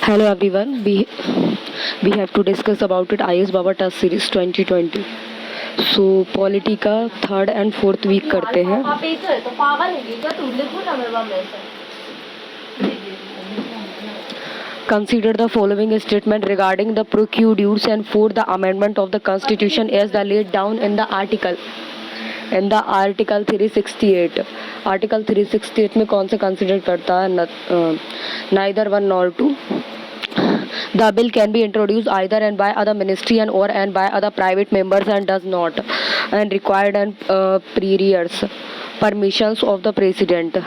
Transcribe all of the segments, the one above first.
Hello everyone, we have to discuss about it IS Baba Test Series 2020. So Polity का third and fourth week करते हैं. Consider the following statement regarding the procedures and for the amendment of the Constitution as the laid down in the article. In the Article 368. Article 368 में कौन सा consider करता है? Neither one nor two. The bill can be introduced either and by other ministry and or and by other private members and does not and required and priors permissions of the president.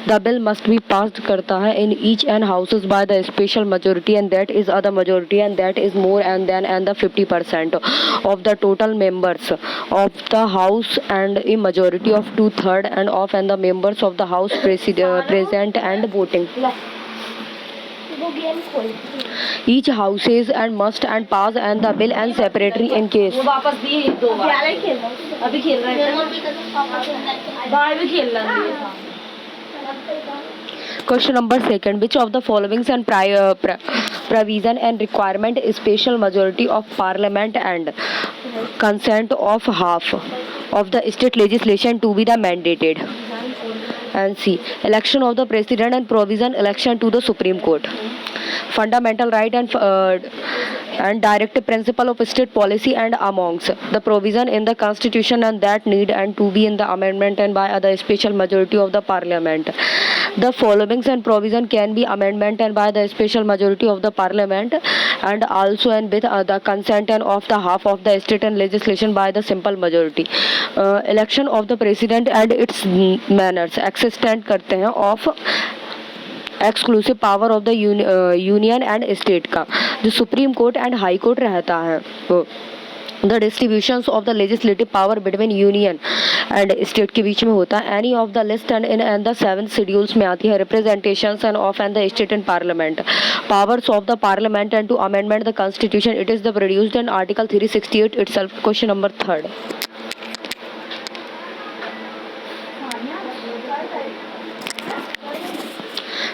The bill must be passed करता है in each and houses by the special majority and that is other majority and that is more and then and the 50% of the total members of the house and a majority of 2/3 and of and the members of the house present and voting. Each houses and must and pass and the bill and separately in case. Question number second. Which of the following and provision and requirement is special majority of parliament and consent of half of the state legislation to be the mandated? And C. Election of the president and provision election to the Supreme Court. Fundamental right and directive principle of state policy and amongst the provision in the constitution and that need and to be in the amendment and by other special majority of the parliament. The following and provision can be amendment and by the special majority of the parliament and also and with the consent and of the half of the state and legislation by the simple majority. Election of the president and its manners existent करते हैं of exclusive power of the union and state का जो supreme court and high court रहता है. The distributions of the legislative power between union and state के बीच में होता है. Any of the list and in and the 7 schedules में आती है. Representations and of and the state and parliament. Powers of the parliament and to amendment the constitution it is the produced in article 368 itself. Question number third.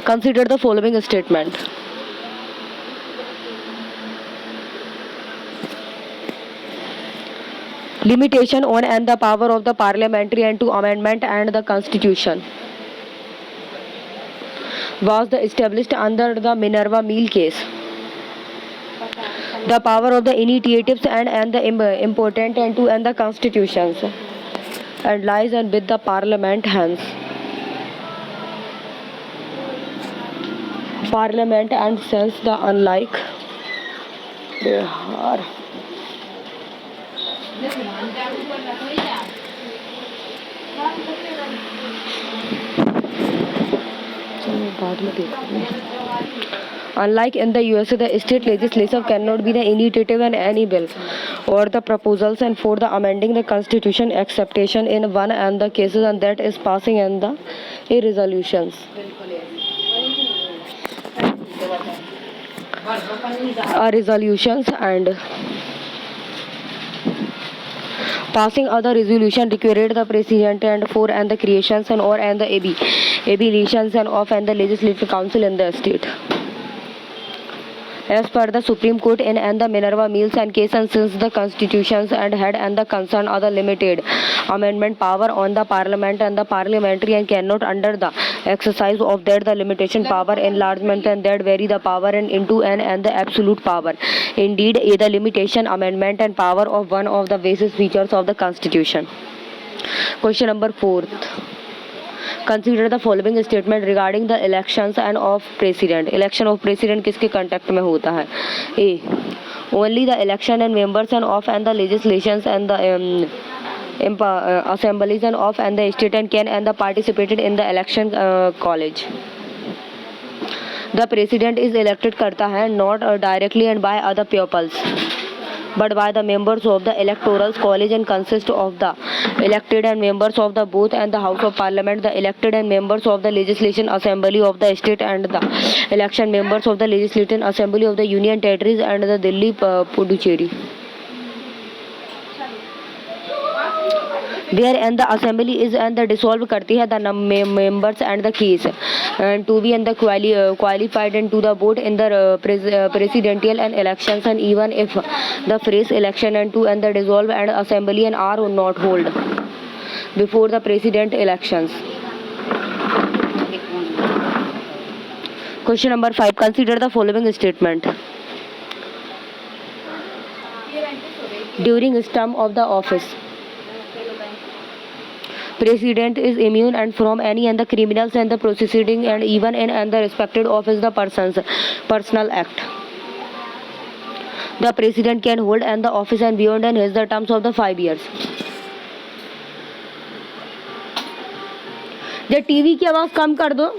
Consider the following statement. Limitation on and the power of the parliamentary and to amendment and the constitution was the established under the Minerva Meal case. The power of the initiatives and the important and to and the constitutions and lies and with the parliament hands. Parliament and since the unlike Bihar. Unlike in the USA, the state legislature cannot be the initiative in any bill or the proposals and for the amending the constitution acceptation in one and the cases and that is passing and the resolutions. Resolutions and passing other resolution required the president and for and the creations and or and the abolitions and of and the legislative council in the state. As per the Supreme Court in and the Minerva Meals and case and since the constitutions and had and the concern other limited amendment power on the parliament and the parliamentary and cannot under the exercise of that the limitation power enlargement and that vary the power and into and the absolute power. Indeed, the limitation amendment and power of one of the basic features of the constitution. Question number 4. Consider the following statement regarding the elections and of president. Election of president किसके contact में होता है? A. Only the election and members and of and the legislations and the assemblies and of and the state and can and the participated in the election college. The president is elected करता है not directly and by other pupils, but by the members of the electoral college and consist of the elected and members of the both and the House of Parliament, the elected and members of the legislation assembly of the state and the election members of the legislative assembly of the union territories and the Delhi Puducherry. Where and the assembly is and the dissolve करती है the members and the case and to be and the qualified and to the vote in the presidential and elections, and even if the phrase election and to and the dissolve and assembly and are not hold before the president elections. Question number 5. Consider the following statement. During his term of the office, President is immune and from any and the criminals and the proceeding and even in and the respected office the person's personal act. The President can hold and the office and beyond and his the terms of the 5 years. J TV की आवाज कम कर दो.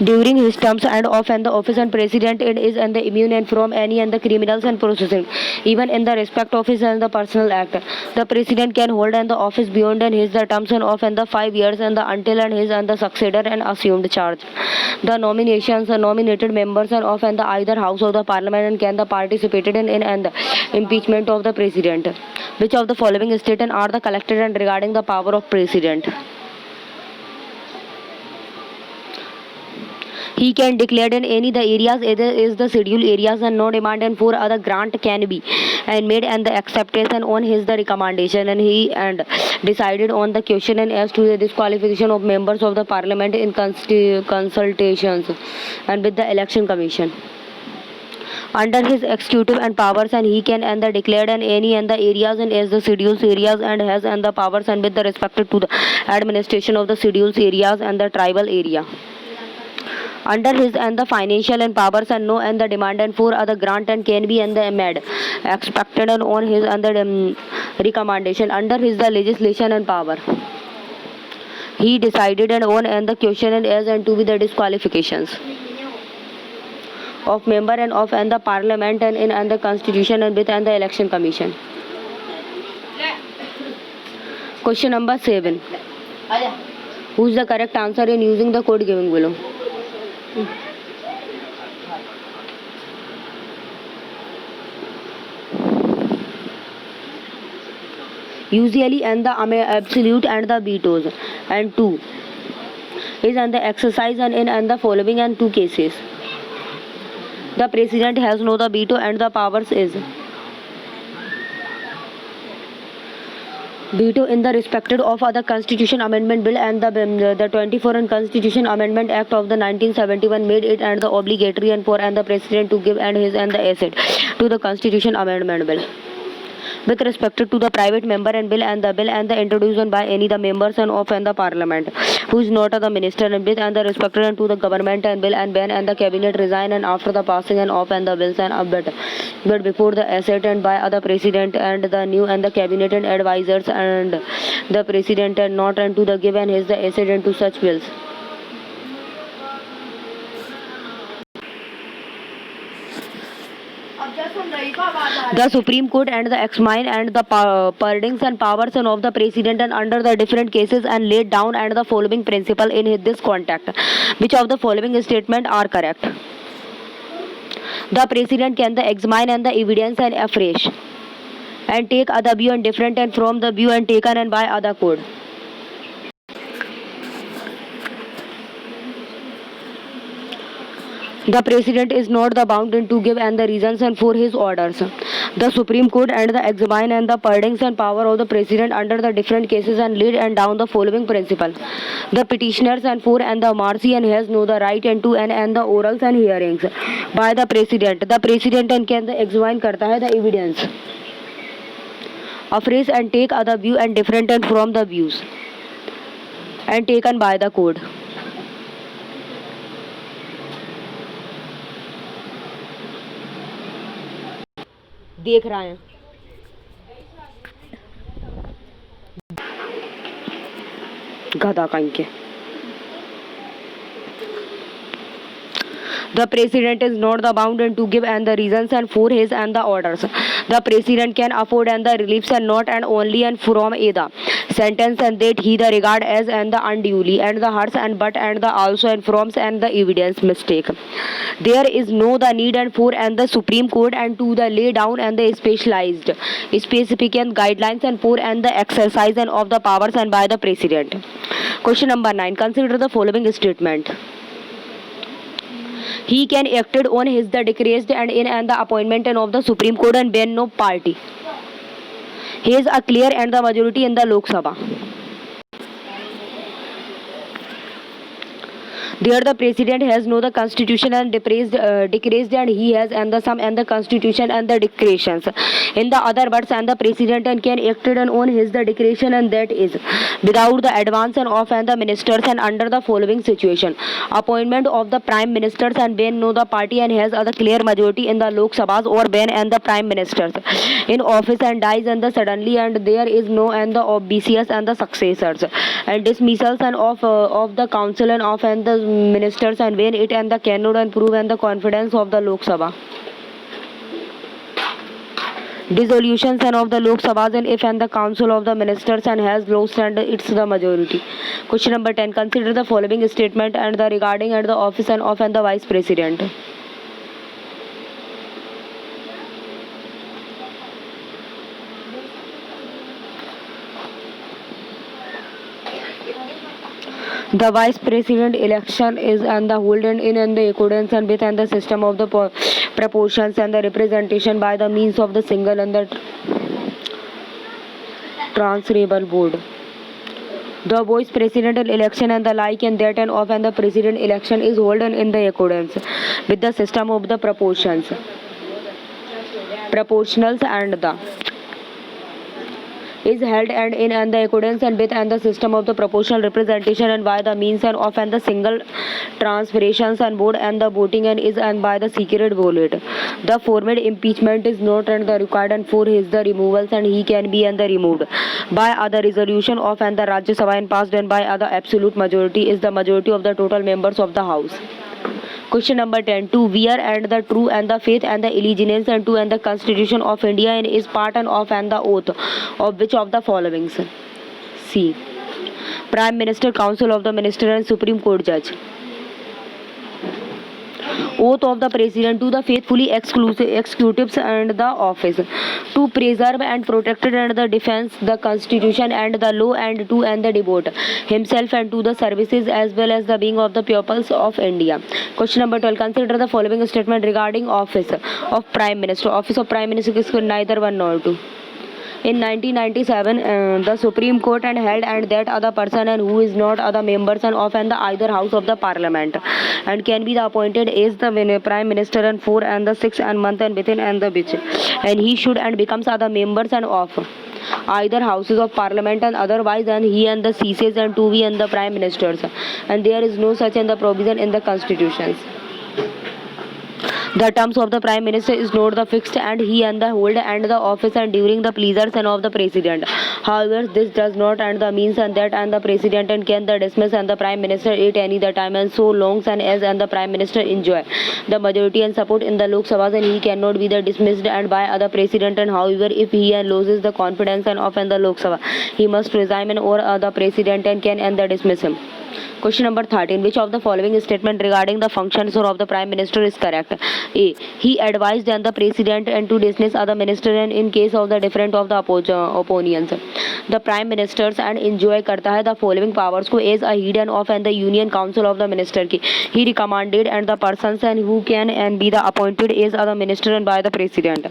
During his terms and of and the office and president it is and the immune and from any and the criminals and processing even in the respect of his and the personal act. The president can hold and the office beyond and his the terms and of and the 5 years and the until and his and the successor and assumed charge. The nominations nominated members and of and the either house of the parliament and can the participated in and the impeachment of the president. Which of the following statements are the collected and regarding the power of president? He can declare in any the areas either is the scheduled areas and no demand and for other grant can be and made and the acceptance and on his the recommendation, and he and decided on the question and as to the disqualification of members of the parliament in consultations and with the election commission. Under his executive and powers and he can and the declared and any and the areas and as the scheduled areas and has and the powers and with the respect to the administration of the scheduled areas and the tribal area. Under his and the financial and powers and no and the demand and for other grant and can be and the made expected and on his and the recommendation. Under his the legislation and power, he decided and on and the question and as and to be the disqualifications of member and of and the parliament and in and the constitution and with and the election commission. Question number 7. Who is the correct answer in using the code given below? Usually and the absolute and the vetoes and 2 is and the exercise and in and the following and 2 cases. The president has no the veto and the powers is veto in the respected of other constitution amendment bill and the 24 and constitution amendment act of the 1971 made it and the obligatory and for and the president to give and his and the asset to the constitution amendment bill. With respect to the private member and bill and the introduced by any the members and of and the parliament who is not the minister and with and the respected and to the government and bill and when and the cabinet resign and after the passing and of and the bills and but before the asset and by other president and the new and the cabinet and advisors and the president and not and to the given his the asset and to such bills. The Supreme Court and the examine and the pardons and powers and of the president and under the different cases and laid down and the following principle in this context. Which of the following statement are correct? The president can the examine and the evidence and afresh and take other view and different and from the view and taken and by other code. The president is not the bound to give and the reasons and for his orders. The Supreme Court and the examine and the pardons and power of the president under the different cases and laid and down the following principle. The petitioners and for and the mercy and has no the right and to and the orals and hearings by the president. The president and can the examine करता है the evidence, appraise and take other view and different and from the views and taken by the code. देख रहा है गधा कहीं के. The president is not the bound and to give and the reasons and for his and the orders. The president can afford and the reliefs and not and only and from either sentence and that he the regard as and the unduly and the hurts and but and the also and from and the evidence mistake. There is no the need and for and the Supreme Court and to the lay down and the specialized specific and guidelines and for and the exercise and of the powers and by the president. Question number 9. Consider the following statement. He can acted on his the decreased and in and the appointment and of the Supreme Court and ban no party. He is a clear and the majority in the Lok Sabha. There the president has no the constitution and decreased and he has and the some and the constitution and the declarations. In the other words and the president and can acted on his the declaration and that is without the advance and of and the ministers and under the following situation. Appointment of the prime ministers and ban no the party and has a clear majority in the Lok Sabhas or ban and the prime ministers in office and dies and the suddenly and there is no and the obsequious and the successors and dismissals and of the council and of and the ministers and when it and the cannot and prove and the confidence of the Lok Sabha. Dissolutions and of the Lok Sabhas and if and the council of the ministers and has lost and it's the majority. Question number 10. Consider the following statement and the regarding and the office and of and the vice president. The vice president election is and the holden in and the accordance and with and the system of the proportions and the representation by the means of the single and the transferable board. The vice presidential election and the like and that and of and the president election is holden in the accordance with the system of the proportions, proportionals and the is held and in the accordance and with and the system of the proportional representation and by the means and of and the single transferations and board and the voting and is and by the secret ballot. The formal impeachment is not and the required and for his the removals and he can be and the removed by other resolution of and the Rajya Sabha and passed and by other absolute majority is the majority of the total members of the house. Question number 10. To wear and the true and the faith and the allegiance and to and the Constitution of India and is part and of and the oath of which of the following? C. Prime Minister, Council of the Minister and Supreme Court Judge. Oath of the President to the faithfully executives and the office to preserve and protect and the defense the Constitution and the law and to and the devote himself and to the services as well as the being of the pupils of India. Question number 12. Consider the following statement regarding office of Prime Minister. Office of Prime Minister is neither one nor two. In 1997, the Supreme Court and held and that other person and who is not other members and of and the either house of the parliament and can be the appointed as the prime minister and for and the 6 and month and within and the which and he should and becomes other members and of either houses of parliament and otherwise and he and the ceases and to be and the prime ministers and there is no such and the provision in the constitutions. The terms of the prime minister is not the fixed and he and the hold and the office and during the pleasures and of the president. However, this does not and the means and that and the president and can the dismiss and the prime minister at any the time and so long and as and the prime minister enjoy the majority and support in the Lok Sabha and he cannot be the dismissed and by other president and however if he and loses the confidence and of and the Lok Sabha he must resign and or the president and can and the dismiss him. Question number 13. Which of the following statement regarding the functions of the Prime Minister is correct? A. He advised and the President and to dismiss other minister and in case of the different of the opinions. The Prime Ministers and enjoy करता है the following powers को as a hidden of and the Union Council of the Minister की. He recommended and the persons and who can and be the appointed as other minister and by the President.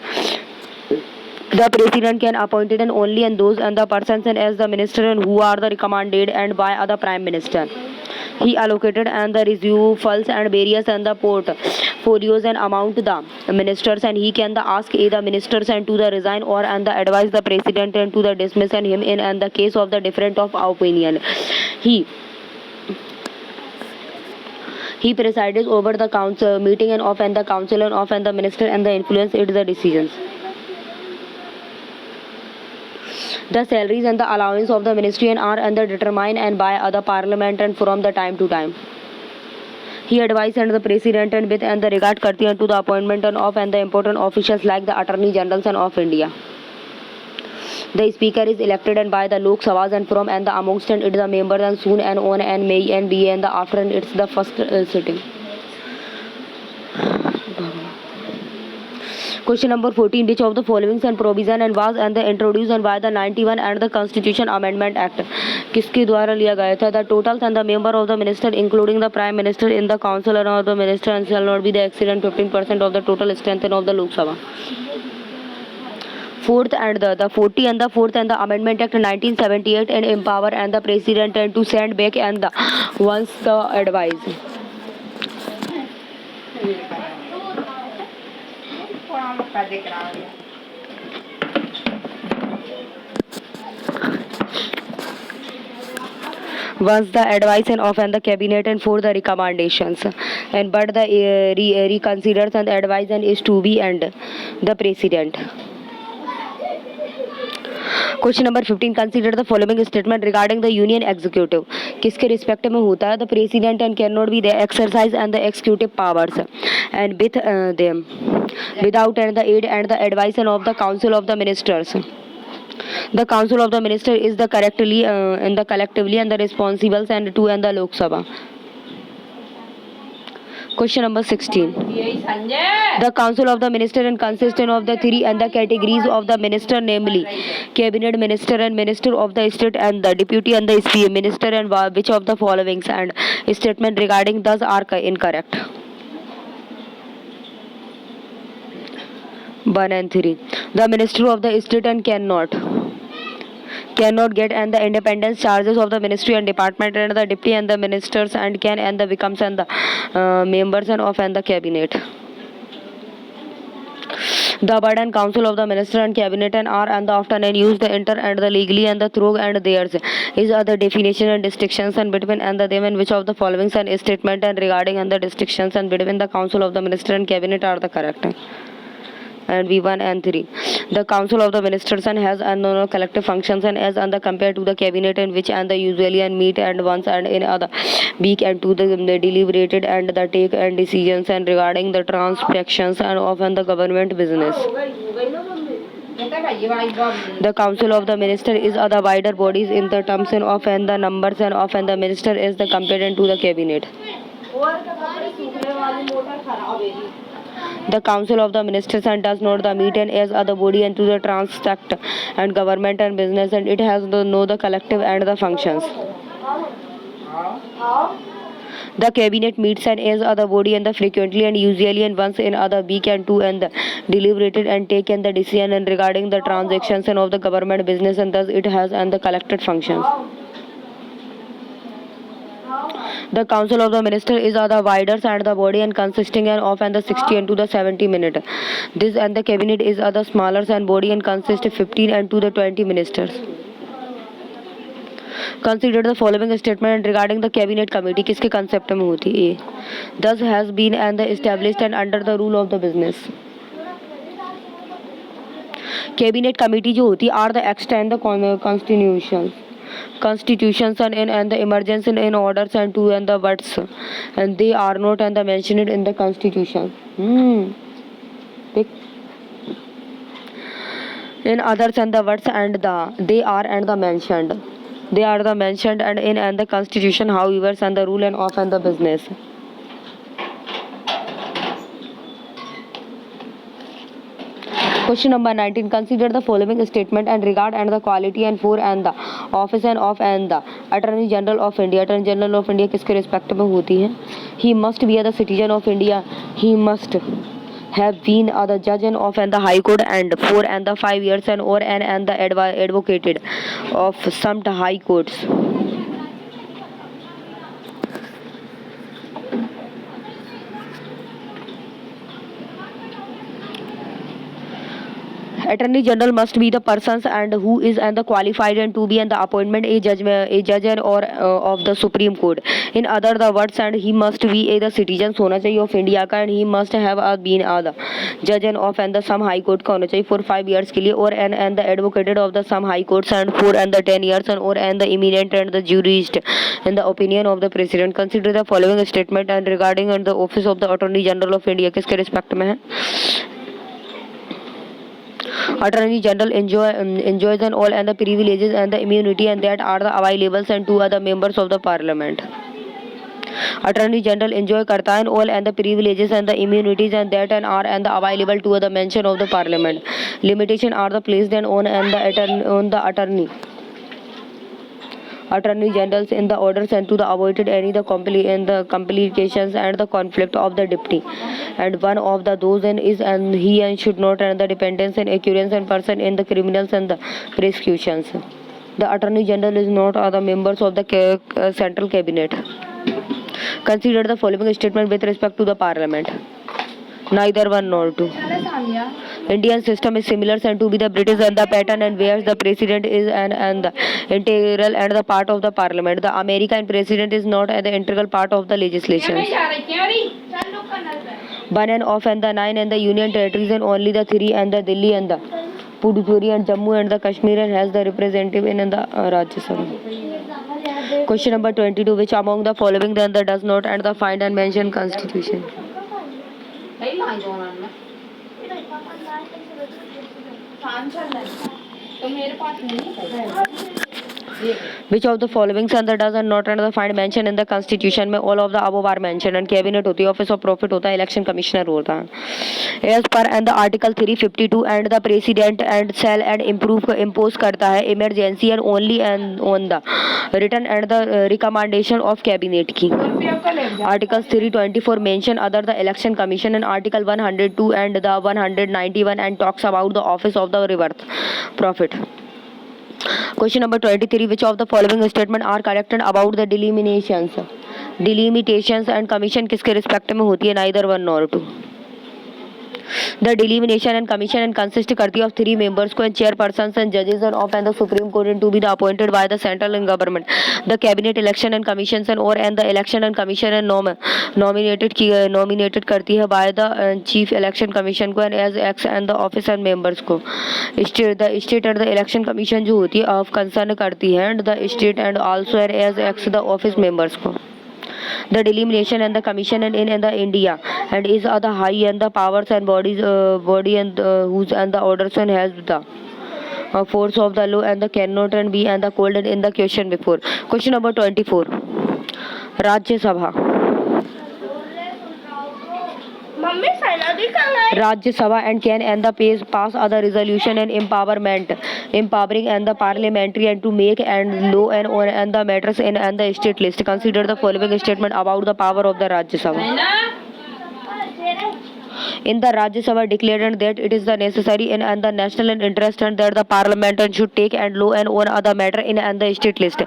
The president can appointed and only and those and the persons and as the minister and who are the recommended and by other prime minister. He allocated and the reserve funds and various and the portfolios and amount the ministers and he can the ask either ministers and to the resign or and the advise the president and to the dismiss and him in and the case of the different of opinion. He presides over the council meeting and of and the council and of and the minister and the influence it the decisions. The salaries and the allowance of the ministry and are under determined and by other parliament and from the time to time. He advised and the president and with and the regard करती हैं to the appointment and of and the important officials like the attorney generals and of India. The speaker is elected and by the Lok Sabhas and from and the amongst and it the members and soon and on and may and be and the after and it's the first sitting. Question number 14. Which of the following and provision and was and the introduced and by the 91 and the Constitution Amendment Act किसके द्वारा लिया गया था? The totals and the member of the minister including the prime minister in the council and of the minister and shall not be the exceed 15% of the total strength of the Lok Sabha. Fourth and the 40 and the fourth and the Amendment Act 1978 and empower and the president and to send back and the once the advice. Once the advice and of and the cabinet and for the recommendations and but the reconsiders and advice and is to be and the president. Question number 15. Consider the following statement regarding the union executive. किसके respect में होता है? The president and cannot be the exercise and the executive powers and with them without and the aid and the advice and of the council of the ministers. The council of the minister is the correctly and the collectively and the responsibles and to and the Lok Sabha. Question number 16. The council of the minister and consistent of the three and the categories of the minister, namely cabinet minister and minister of the state and the deputy and the SP minister and which of the following and statement regarding thus are incorrect. 1 and 3. The minister of the state and cannot get and the independence charges of the ministry and department and the deputy and the ministers and can and the becomes and the members and of and the cabinet. The word and council of the minister and cabinet and are and the often and use the enter and the legally and the through and theirs is other definition and distinctions and between and the them and which of the following and statement and regarding and the distinctions and between the council of the minister and cabinet are the correct. And V1 and 3. The council of the ministers and has and no collective functions and as and the compared to the cabinet in which and the usually and meet and once and in other week and to the deliberated and the take and decisions and regarding the transactions and of and the government business. The council of the minister is other wider bodies in the terms and of and the numbers and of and the minister is the competent to the cabinet. The council of the ministers and does not the meet and as other body and to the transact and government and business and it has the know the collective and the functions. The cabinet meets and as other body and the frequently and usually and once in other week and two and the deliberated and taken the decision and regarding the transactions and of the government business and thus it has and the collected functions. The council of the minister is the wider and the body and consisting and of and the 60 and to the 70 minute. This and the cabinet is the smaller and body and consists 15 and to the 20 ministers. Consider the following statement regarding the cabinet committee. किसके concept में होती है? Thus has been and the established and under the rule of the business. Cabinet committee जो होती are the extend the constitutions and the emergency in orders and to and the words and they are not and the mentioned in the constitution. In others and the words and the they are and the mentioned. They are the mentioned and in and the constitution however and the rule and of and the business. Question number 19. Consider the following statement and regard and the quality and for and the office and of and the Attorney General of India. Attorney General of India किसके respect में होती है? He must be a the citizen of India. He must have been the judge and of and the High Court and 4 and the 5 years and or and the advocated of some high courts. Attorney General must be the persons and who is and the qualified and to be and the appointment a judge and or of the Supreme Court. In other the words, and he must be a the citizen होना चाहिए of India का, and he must have been the judge and of and the some high court का होना चाहिए for 5 years के लिए, or and the advocate of the some high courts and for and the 10 years, and or and the eminent and the jurist in the opinion of the president. Consider the following statement and regarding and the office of the Attorney General of India किसके respect में है? Attorney General enjoys and all and the privileges and the immunity and that are the available and to other members of the parliament. Attorney General enjoy करता है all and the privileges and the immunities and that and are and the available to the mention of the parliament. Limitation are the placed on and the attorney generals in the orders and to the avoided any the complications and the conflict of the deputy, and one of the those and is and he and should not and the dependence and occurrence and person in the criminals and the prosecutions. The attorney general is not the members of the central cabinet. Consider the following statement with respect to the parliament. Neither one nor two. Indian system is similar and to be the British and the pattern, and where the president is and the integral and the part of the parliament. The American president is not the integral part of the legislation. One and off and the 9 and the union territories and only the 3 and the Delhi and the Puducherry and Jammu and the Kashmir and has the representative in the Rajya Sabha. Question number 22. Which among the following then the does not and the find and mention constitution? Which of the following and the does and not and the find mention in the constitution में all of the above are mentioned, and cabinet होती है, office of profit होता है, election commissioner होता है. As per and the article 352 and the president and shall and impose करता है emergency and only and on the written and the recommendation of cabinet की. Articles 324 mention other the election commission, and article 102 and the 191 and talks about the office of the reverse profit. Question number 23. Which of the following statement are correct about the delimitations and commission किसके respect में होती है? Neither one nor two. The delimitation and commission and consist करती है of 3 members को and chairpersons and judges and of and the Supreme Court and to be the appointed by the central and government. The cabinet election and commissions and or and the election and commission and nominated करती है by the chief election commission को and as ex and the office and members को. State and the election commission जो होती है of concern करती है and the state and also as ex the office members को. The delimitation and the commission and in and the India and is the high and the powers and body and whose and the orders and has the force of the law and the cannot and be and the called in the question before. Question number 24. Rajya Sabha. Rajya Sabha and can and the pass other resolution and empowering and the parliamentary and to make and law and on and the matters in and the state list. Consider the following statement about the power of the Rajya Sabha. In the Rajya Sabha declared that it is the necessary in and the national and interest and that the parliament should take and law and on other matter in and the state list.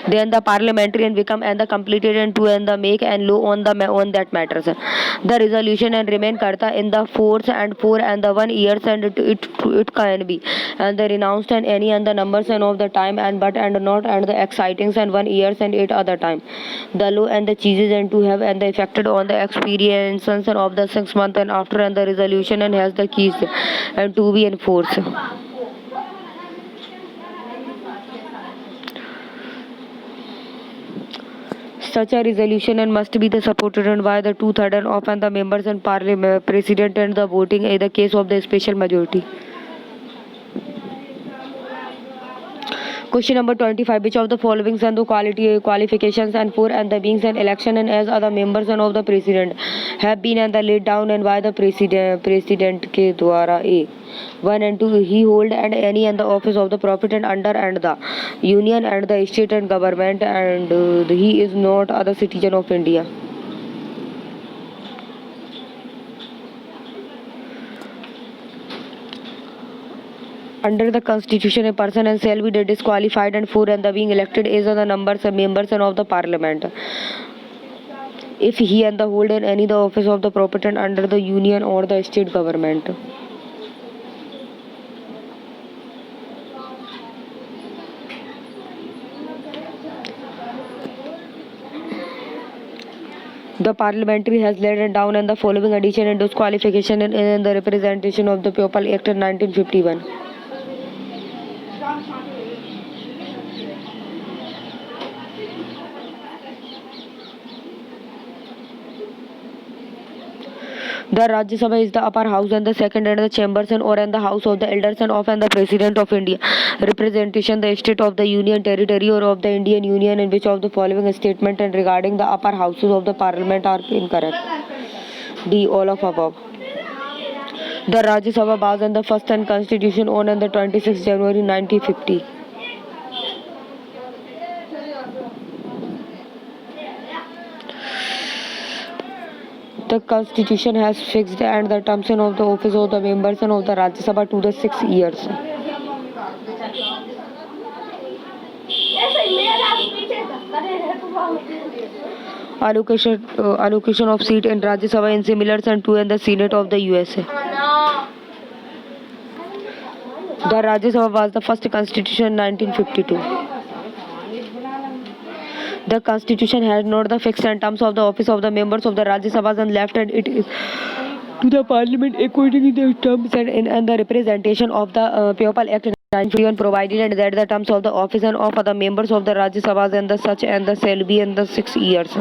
Then the parliamentary and become and the completed and to and the make and law on that matters. The resolution and remain karta in the force and 4 and the 1 years and it can be and the renounced and any and the numbers and of the time and but and not and the excitings and 1 years and 8 other time. The law and the cheeses and to have and the affected on the experiences and of the 6 months and after and the resolution and has the keys and to be enforced. Such a resolution and must be the supported by the 2/3 of and the members and parliament president and the voting in the case of the special majority. Question number 25. Which of the following and the qualifications and for and the beings and election and as other members and of the president have been and the laid down and by the president के द्वारा A. 1 and 2. He hold and any and the office of the profit and under and the union and the state and government and he is not other citizen of India. Under the constitution a person and shall be disqualified and for and the being elected is the numbers of members and of the parliament if he and the hold and any the office of the property and under the union or the state government. The parliamentary has laid down and the following addition and disqualification in the Representation of the People Act in 1951. The Rajya Sabha is the upper house and the second and the chambers and or and the house of the elders and of and the president of India. Representation the state of the union territory or of the Indian Union in which of the following statement and regarding the upper houses of the parliament are incorrect. D. All of above. The Rajya Sabha was in the first and constitution on the 26th January 1950. The constitution has fixed and the terms of the office of the members and of the Rajya Sabha to the 6 years. Allocation of seat in Rajya Sabha in similar to in the Senate of the USA. The Rajya Sabha was the first constitution in 1952. The constitution had not the fixed terms of the office of the members of the Rajya Sabha and left and it is to the parliament according to the terms and the representation of the People Act 1951 provided and that the terms of the office and of the members of the Rajya Sabha and the such and the shall be in the 6 years.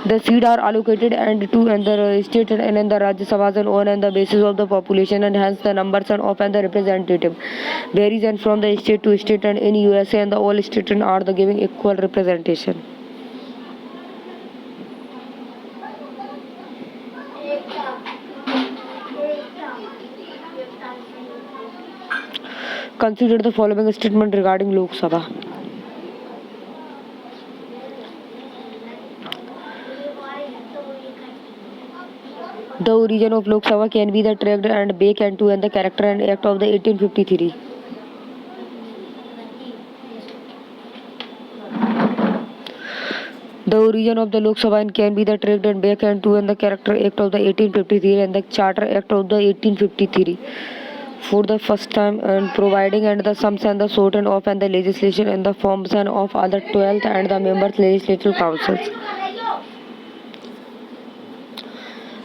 The seats are allocated and to and the state and in the Rajya Sabha and on the basis of the population and hence the numbers and of and the representative varies and from the state to state and in USA and the all states are the giving equal representation. Consider the following statement regarding Lok Sabha. The origin of Lok Sabha can be the tracked and back and to and the character and act of the 1853. The origin of the Lok Sabha can be the tracked and back and to and the character act of the 1853 and the charter act of the 1853. For the first time and providing and the sums and the sort and of and the legislation and the forms and of other 12th and the members legislative councils.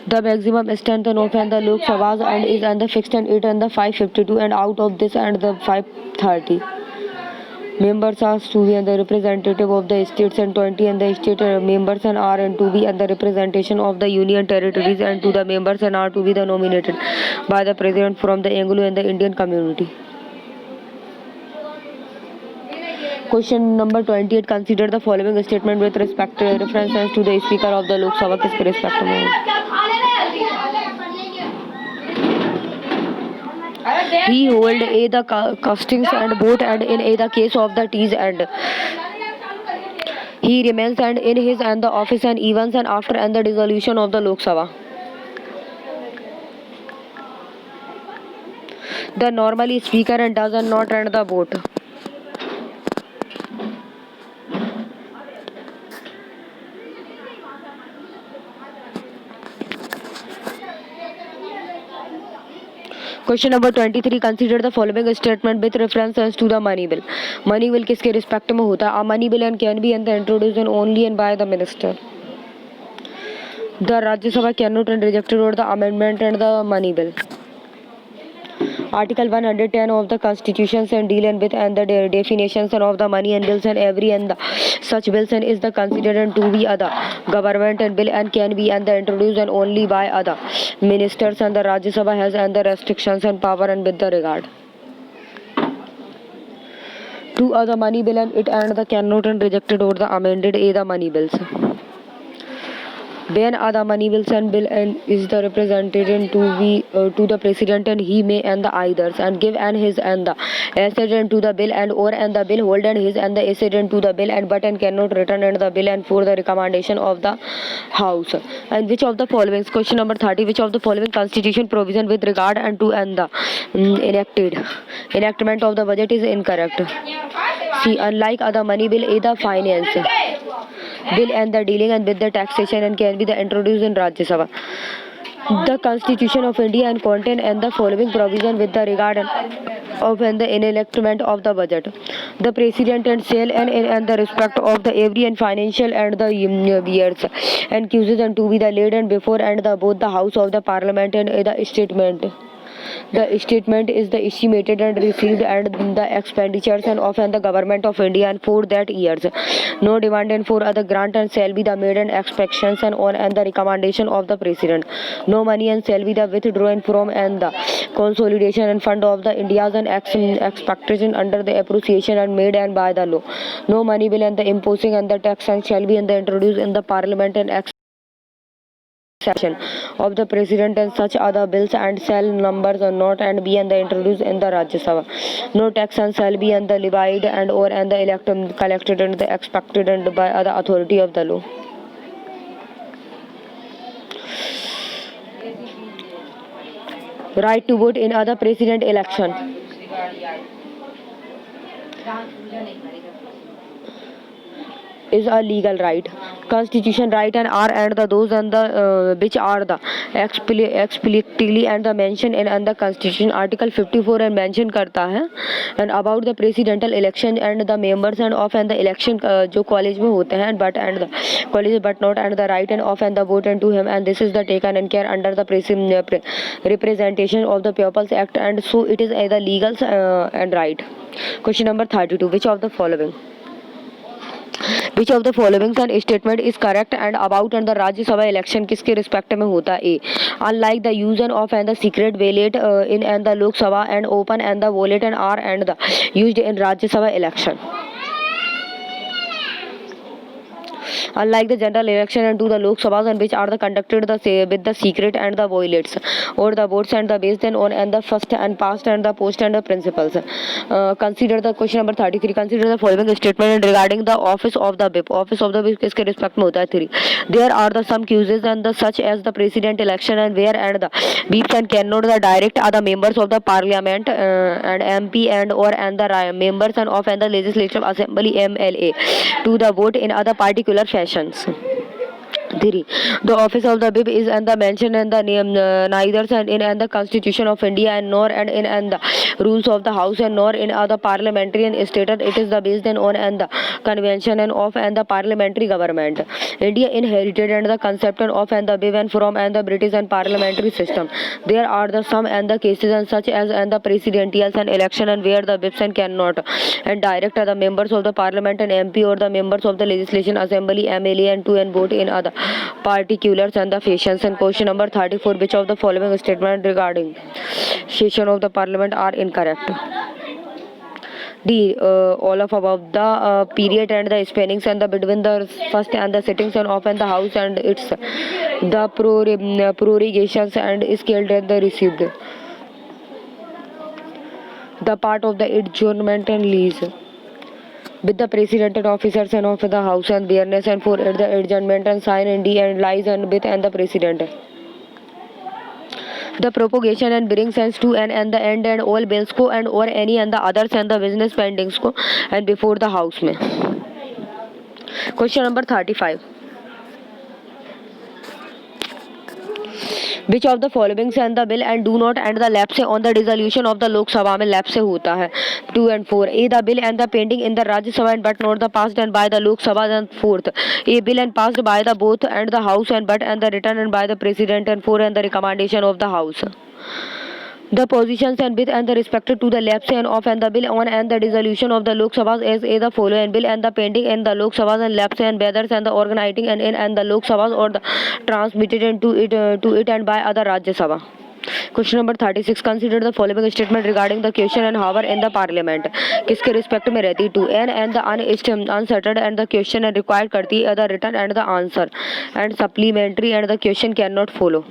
The maximum strength of and the Lok Sabha and is and the fixed and 8 and the 552 and out of this and the 530. Members are to be and the representative of the states and 20 and the state members and are and to be and the representation of the union territories and to the members and are to be the nominated by the president from the Anglo and the Indian community. Question number 28. Consider the following statement with respect to references to the speaker of the Lok Sabha किसके respect में he hold a the castings and vote and in a the case of the teas and he remains and in his and the office and events and after and the dissolution of the Lok Sabha. The normally speaker and does not and the vote. Question number 23. Consider the following statement with references to the money bill. Money bill किसके respect में होता है? A money bill and can be and introduced only and by the minister. The Rajya Sabha cannot and rejected or the amendment and the money bill. Article 110 of the Constitution and deal with and the definitions of the money and bills and every and the such bills and is the considered to be other government and bill and can be and the introduced and only by other ministers and the Rajya Sabha has and the restrictions and power and with the regard to other money bill and it and the cannot and rejected or the amended a the money bills. When other money bills and bill and is the representative to be to the president and he may and the either and give and his and the assent to the bill and or and the bill hold and his and the assent to the bill and but and cannot return and the bill and for the recommendation of the house. And which of the following question number 30 which of the following constitution provision with regard and to and the enactment of the budget is incorrect. See, unlike other money bill either finance bill and the dealing and with the taxation and can be the introduced in Rajya Sabha. The Constitution of India and contain and the following provision with the regard of and the enactment of the budget. The president and shall and the respect of the every and financial and the years and accuses and to be the laid and before and the both the house of the parliament and the statement. The statement is the estimated and received and the expenditures and of and the government of India and for that years. No demand and for other grant and shall be the made and expectations and on and the recommendation of the president. No money and shall be the withdrawn from and the consolidation and fund of the India's and expectation under the appreciation and made and by the law. No money bill and the imposing and the tax and shall be and the introduced in the parliament and session of the president and such other bills and shall numbers are not and be and the introduced in the Rajya Sabha. No tax and shall be and the levied and or and the elected collected and the expected and by other authority of the law. Right to vote in other president election is a legal right. Constitution right and are and the those and the which are the explicitly and the mention in and the Constitution Article 54 and mention करता है and about the presidential election and the members and of and the election जो college में होते हैं but and the college but not and the right and of and the vote and to him and this is the taken and care under the representation of the People's Act and so it is either legal and right. Question number 32. Which of the following and statement is correct and about and the Rajya Sabha election किसके respect में होता है? A. Unlike the use of and the secret ballot in and the Lok Sabha and open and the ballot and are and the used in Rajya Sabha election. Unlike the general election and to the Lok Sabhas and which are the conducted with the secret and the ballots or the votes and the based on and the first and past and the post and the principles. Consider the question number 33. Consider the following statement regarding the office of the whip. Office of the whip किसके respect में होता है? 3. There are the some cases and the such as the president election and where and the whips and cannot the direct are the members of the parliament and MP and or and the members and of and the legislative assembly MLA to the vote in other particular fashions. 3. The office of the whip is and the mention and the name neither in and the Constitution of India and nor and in and the rules of the House and nor in other parliamentary and stated it is the based on and the convention and of and the parliamentary government. India inherited and the concept of and the whip and from and the British and parliamentary system. There are the some and the cases and such as and the presidential and election and where the whips and cannot and direct the members of the parliament and MP or the members of the legislation assembly MLA and to and vote in other particulars and the fashions. And question number 34. Which of the following statement regarding session of the parliament are incorrect? D. All of above the period and the spannings and the between the first and the sittings and of and the house and its the prorogations and scaled and the received the part of the adjournment and lease with the president and officers and of the house and fairness and for the adjournment and sign and D and lies and with and the president. The propagation and bring sense to and the end and all bills को and or any and the others and the business pendings को and before the house में. Question number 35. Which of the following and the bill and do not and the lapse on the dissolution of the Lok Sabha में lapse होता है? 2 and 4. A. The bill and the pending in the Rajya Sabha and but not the passed and by the Lok Sabha and 4th. A bill and passed by the both and the House and but and the written and by the President and 4 and the recommendation of the House. The positions and with and the respected to the lapse and of and the bill on and the dissolution of the Lok Sabhas as a the following bill and the pending in the Lok Sabhas and lapse and whether and the organizing and in and the Lok Sabhas or the transmitted into it and by other Rajya Sabha. Question number 36. Consider the following statement regarding the question and hour in the parliament. किसके respect में रहती? 2. And the unsettled and the question and required करती है the written and the answer and supplementary and the question cannot follow.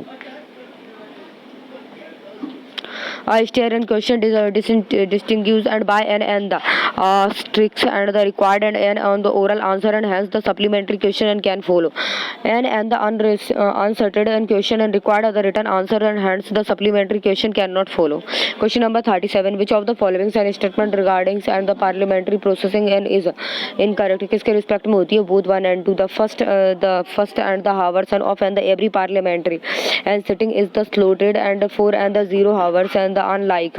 A stare in question distinguished and by an and the strict and the required and an on the oral answer and hence the supplementary question and can follow. And the uncertain and question and required of the written answer and hence the supplementary question cannot follow. Question number 37. Which of the following and statement regarding and the parliamentary processing and is incorrect? किसके respect में होती है? Both 1 and 2. The first and the hours and of and the every parliamentary and sitting is the slotted and 4 and the 0 hours and the unlike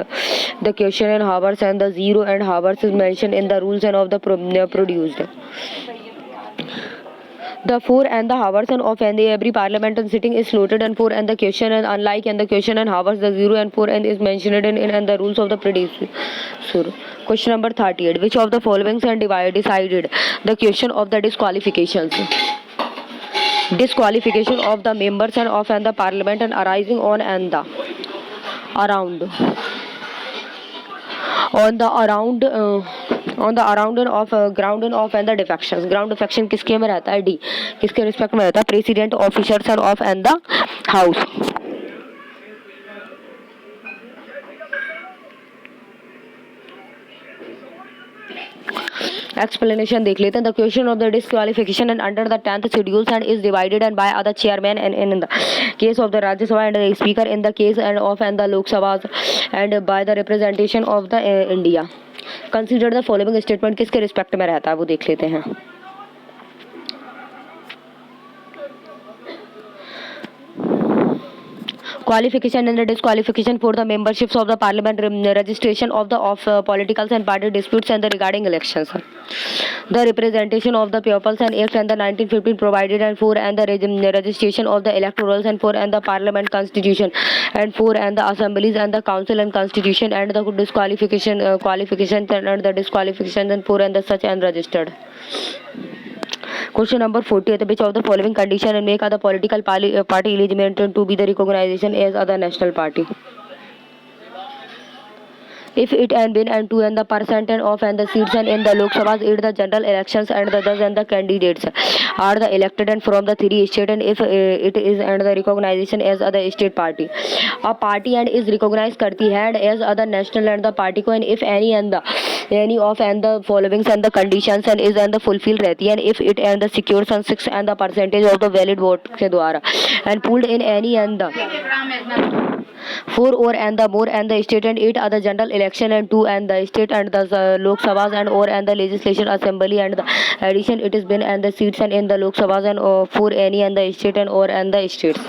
the question and hours and the 0 and hours is mentioned in the rules and of the produced. The 4 and the hours and of and the every parliament and sitting is slotted and 4 and the question and unlike and the question and hours the 0 and 4 and is mentioned in the rules of the producer. Question number 38. Which of the following and decided the question of the disqualifications? Disqualification of the members and of and the parliament and arising on and the around and of ground and of and the defections. Ground defection किसके में रहता है? D. किसके respect में रहता है? President, officers and of and the house. Explanation देख लेते हैं. The question of the disqualification and under the 10th schedule and is divided and by other chairman and in the case of the Rajya Sabha and the speaker in the case and of and the Lok Sabha and by the representation of the India. Consider the following statement किसके respect में रहता है वो देख लेते हैं. Qualification and the disqualification for the memberships of the parliament, registration of the political and party disputes and the regarding elections. The representation of the peoples and Act and the 1915 provided and 4 and the registration of the electorals and 4 and the parliament constitution and 4 and the assemblies and the council and constitution and the disqualification qualification and the disqualification and 4 and the such and registered. Question number 40. Which of the following condition and make other political party eligible to be the recognition as other national party? If it and been and 2 and the percent and of and the seats and in the Lok Sabha it the general elections and the thus and the candidates are the elected and from the 3 state and if it is and the recognition as other state party. A party and is recognized करती है as other national and the party को and if any and the any of and the following and the conditions and is and the fulfill रहती है and if it and the secures and 6 and the percentage of the valid vote के द्वारा and pulled in any and the 4 or and the more and the state and 8 are the general election and 2 and the state and the Lok Sabhas and or and the legislation assembly and the addition it is been and the seats and in the Lok Sabhas and 4 any and the state and or and the states.